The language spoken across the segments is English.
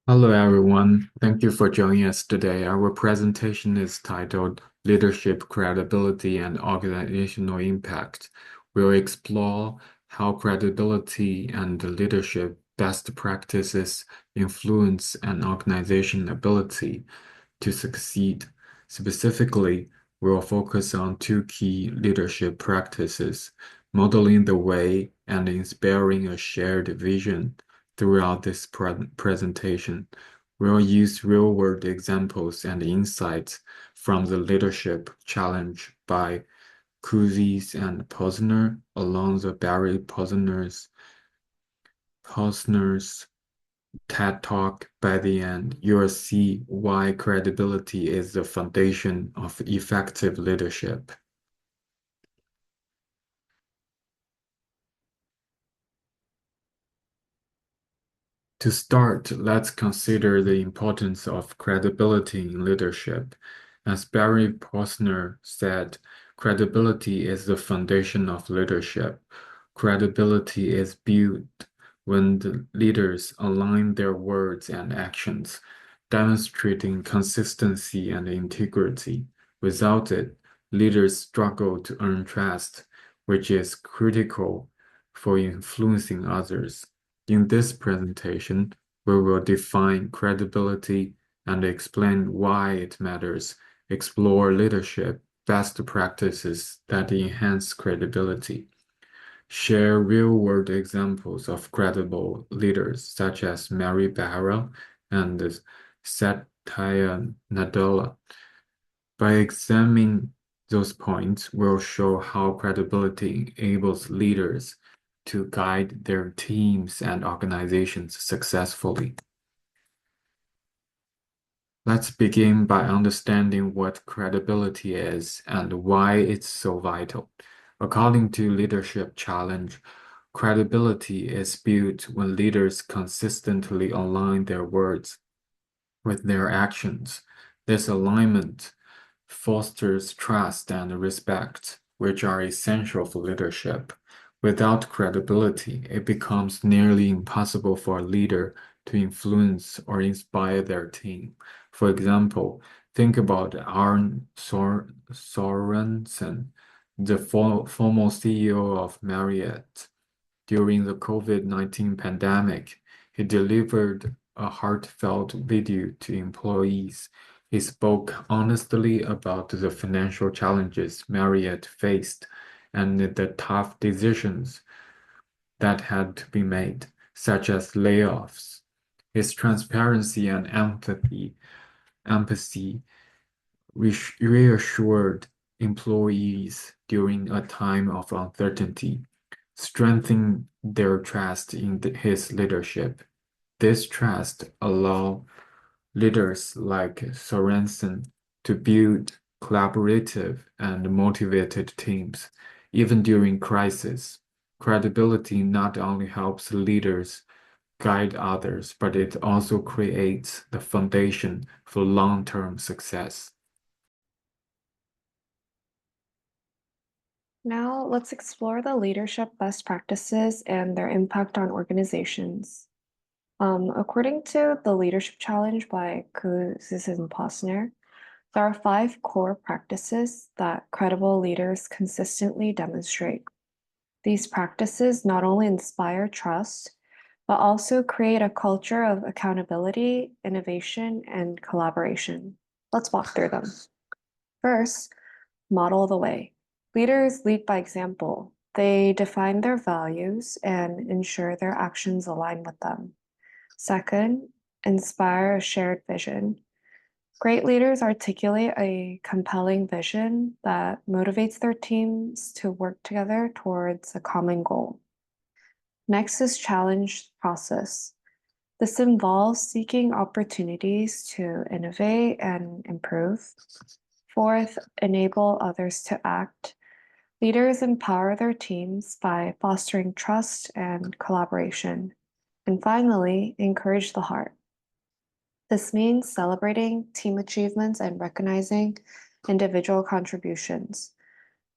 Hello, everyone. Thank you for joining us today. Our presentation is titled Leadership, Credibility, and Organizational Impact. We'll explore how credibility and leadership best practices influence an organization ability to succeed. Specifically, we'll focus on two key leadership practices, modeling the way and inspiring a shared vision. Throughout this presentation, we'll use real-world examples and insights from the Leadership Challenge by Cousins and Posner, along the Barry Posner's TED Talk. By the end, you'll see why credibility is the foundation of effective leadership. To start, let's consider the importance of credibility in leadership. As Barry Posner said, credibility is the foundation of leadership. Credibility is built when the leaders align their words and actions, demonstrating consistency and integrity. Without it, leaders struggle to earn trust, which is critical for influencing others. In this presentation, we will define credibility and explain why it matters, explore leadership best practices that enhance credibility, share real-world examples of credible leaders such as Mary Barra and Satya Nadella. By examining those points, we'll show how credibility enables leaders to guide their teams and organizations successfully. Let's begin by understanding what credibility is and why it's so vital. According to Leadership Challenge, credibility is built when leaders consistently align their words with their actions. This alignment fosters trust and respect, which are essential for leadership. Without credibility, it becomes nearly impossible for a leader to influence or inspire their team. For example, think about Arne Sorensen, the former CEO of Marriott. During the COVID-19 pandemic, he delivered a heartfelt video to employees. He spoke honestly about the financial challenges Marriott faced and the tough decisions that had to be made, such as layoffs. His transparency and empathy reassured employees during a time of uncertainty, strengthening their trust in his leadership. This trust allowed leaders like Sorensen to build collaborative and motivated teams, even during crisis. Credibility not only helps leaders guide others, but it also creates the foundation for long-term success. Now, let's explore the leadership best practices and their impact on organizations. According to the Leadership Challenge by Cousins and Posner, there are 5 core practices that credible leaders consistently demonstrate. These practices not only inspire trust, but also create a culture of accountability, innovation, and collaboration. Let's walk through them. First, model the way. Leaders lead by example. They define their values and ensure their actions align with them. Second, inspire a shared vision. Great leaders articulate a compelling vision that motivates their teams to work together towards a common goal. Next is challenge process. This involves seeking opportunities to innovate and improve. Fourth, enable others to act. Leaders empower their teams by fostering trust and collaboration. And finally, encourage the heart. This means celebrating team achievements and recognizing individual contributions.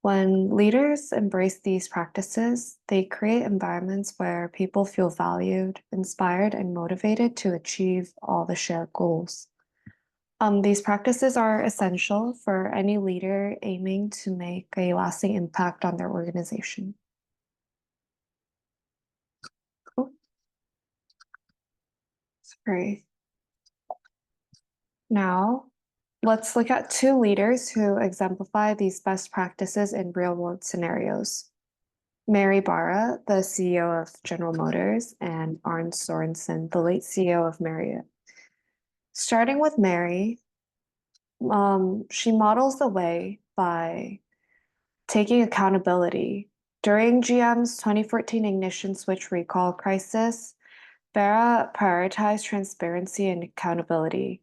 When leaders embrace these practices, they create environments where people feel valued, inspired, and motivated to achieve all the shared goals. These practices are essential for any leader aiming to make a lasting impact on their organization. Oh, sorry. Now, let's look at two leaders who exemplify these best practices in real world scenarios. Mary Barra, the CEO of General Motors, and Arne Sorensen, the late CEO of Marriott. Starting with Mary, she models the way by taking accountability. During GM's 2014 ignition switch recall crisis, Barra prioritized transparency and accountability.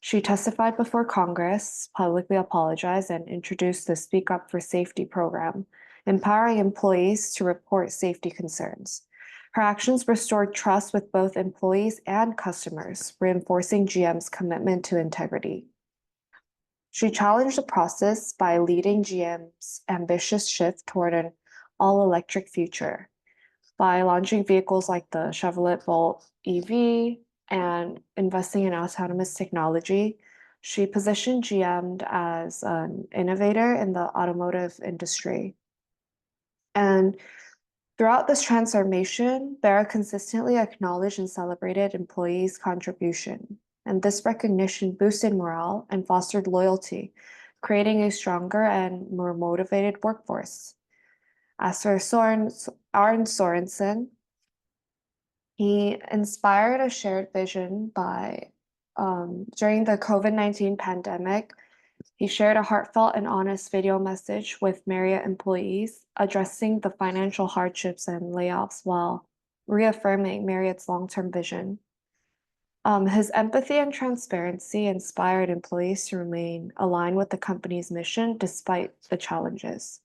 She testified before Congress, publicly apologized, and introduced the Speak Up for Safety program, empowering employees to report safety concerns. Her actions restored trust with both employees and customers, reinforcing GM's commitment to integrity. She challenged the process by leading GM's ambitious shift toward an all-electric future by launching vehicles like the Chevrolet Bolt EV and investing in autonomous technology. She positioned GM as an innovator in the automotive industry. And throughout this transformation, Barra consistently acknowledged and celebrated employees' contribution. And this recognition boosted morale and fostered loyalty, creating a stronger and more motivated workforce. As for Arne Sorensen, he inspired a shared vision by, during the COVID-19 pandemic, he shared a heartfelt and honest video message with Marriott employees, addressing the financial hardships and layoffs while reaffirming Marriott's long-term vision. His empathy and transparency inspired employees to remain aligned with the company's mission despite the challenges.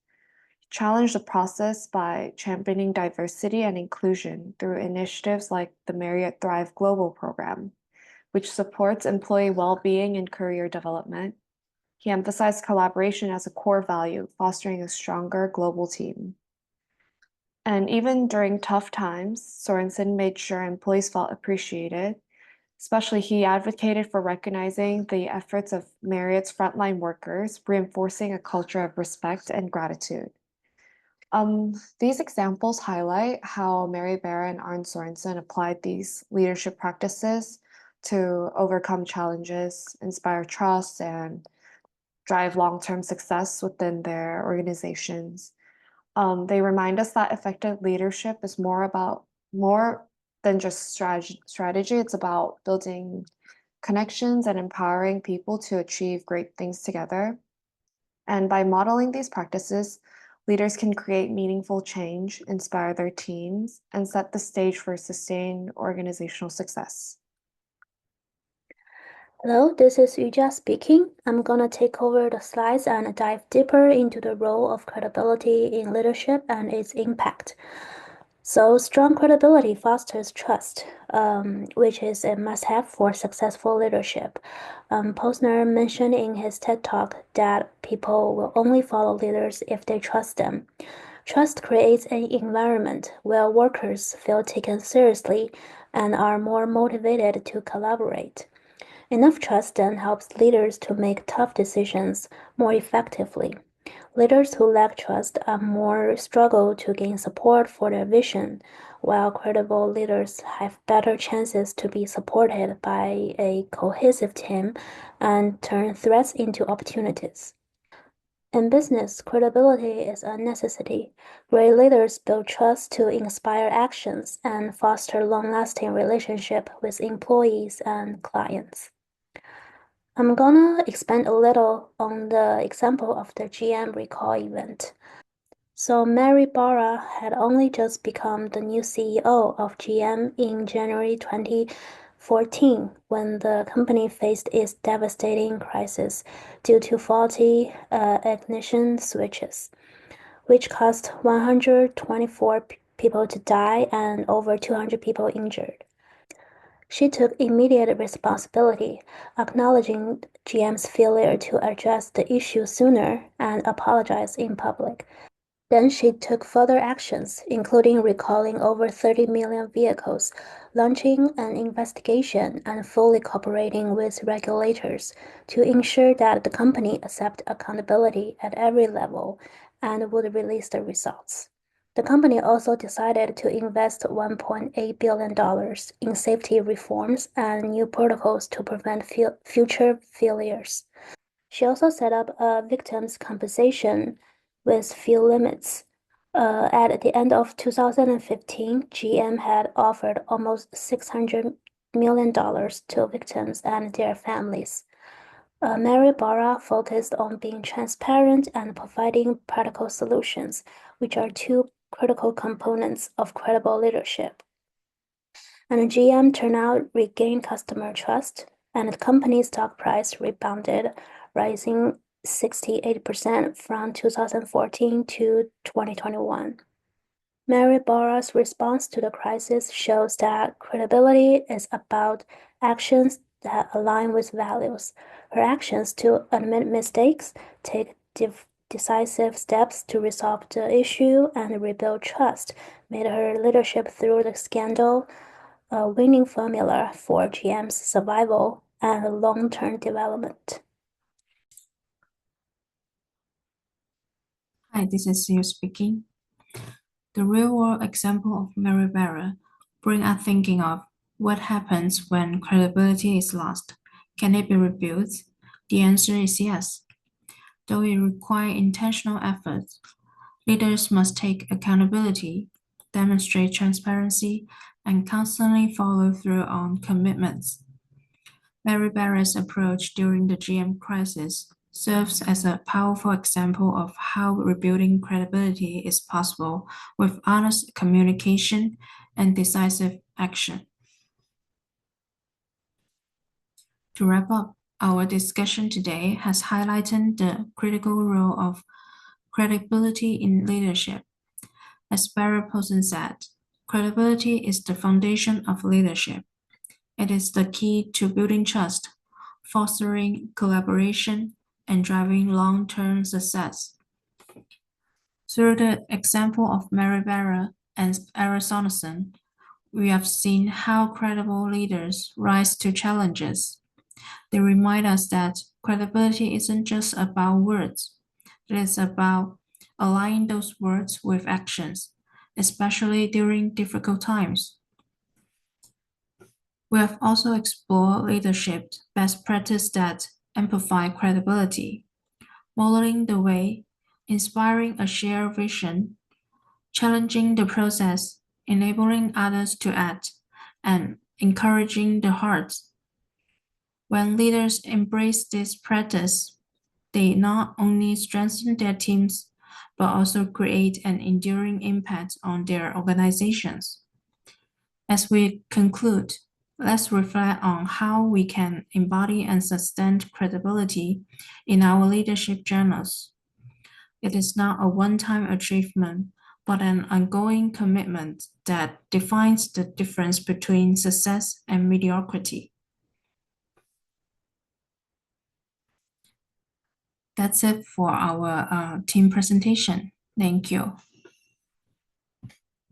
He challenged the process by championing diversity and inclusion through initiatives like the Marriott Thrive Global program, which supports employee well-being and career development. He emphasized collaboration as a core value, fostering a stronger global team. And even during tough times, Sorensen made sure employees felt appreciated. Especially, he advocated for recognizing the efforts of Marriott's frontline workers, reinforcing a culture of respect and gratitude. These examples highlight how Mary Barra and Arne Sorensen applied these leadership practices to overcome challenges, inspire trust, and drive long-term success within their organizations. They remind us that effective leadership is more than just strategy. It's about building connections and empowering people to achieve great things together. And by modeling these practices, leaders can create meaningful change, inspire their teams, and set the stage for sustained organizational success. Hello, this is Yuja speaking. I'm gonna take over the slides and dive deeper into the role of credibility in leadership and its impact. So, strong credibility fosters trust, which is a must-have for successful leadership. Posner mentioned in his TED Talk that people will only follow leaders if they trust them. Trust creates an environment where workers feel taken seriously and are more motivated to collaborate. Enough trust then helps leaders to make tough decisions more effectively. Leaders who lack trust are more struggle to gain support for their vision, while credible leaders have better chances to be supported by a cohesive team and turn threats into opportunities. In business, credibility is a necessity. Great leaders build trust to inspire actions and foster long-lasting relationship with employees and clients. I'm gonna expand a little on the example of the GM recall event. So Mary Barra had only just become the new CEO of GM in January 2014 when the company faced its devastating crisis due to faulty ignition switches, which caused 124 people to die and over 200 people injured. She took immediate responsibility, acknowledging GM's failure to address the issue sooner and apologized in public. Then she took further actions, including recalling over 30 million vehicles, launching an investigation, and fully cooperating with regulators to ensure that the company accept accountability at every level and would release the results. The company also decided to invest $1.8 billion in safety reforms and new protocols to prevent future failures. She also set up a victims' compensation with few limits. At the end of 2015, GM had offered almost $600 million to victims and their families. Mary Barra focused on being transparent and providing practical solutions, which are two critical components of credible leadership. And GM turnout regained customer trust, and the company's stock price rebounded, rising 68% from 2014 to 2021. Mary Barra's response to the crisis shows that credibility is about actions that align with values. Her actions to admit mistakes, take decisive steps to resolve the issue, and rebuild trust made her leadership through the scandal a winning formula for GM's survival and long-term development. Hi, this is Sue speaking. The real-world example of Mary Barra bring us thinking of what happens when credibility is lost. Can it be rebuilt? The answer is yes. Though it requires intentional efforts, leaders must take accountability, demonstrate transparency, and constantly follow through on commitments. Mary Barra's approach during the GM crisis serves as a powerful example of how rebuilding credibility is possible with honest communication and decisive action. To wrap up, our discussion today has highlighted the critical role of credibility in leadership. As Barry Paulson said, credibility is the foundation of leadership. It is the key to building trust, fostering collaboration, and driving long-term success. Through the example of Mary Barra and Eric Saunderson, we have seen how credible leaders rise to challenges. They remind us that credibility isn't just about words, it is about aligning those words with actions, especially during difficult times. We have also explored leadership best practices that amplify credibility, modeling the way, inspiring a shared vision, challenging the process, enabling others to act, and encouraging the hearts. When leaders embrace this practice, they not only strengthen their teams, but also create an enduring impact on their organizations. As we conclude, let's reflect on how we can embody and sustain credibility in our leadership journals. It is not a one-time achievement, but an ongoing commitment that defines the difference between success and mediocrity. That's it for our team presentation. Thank you.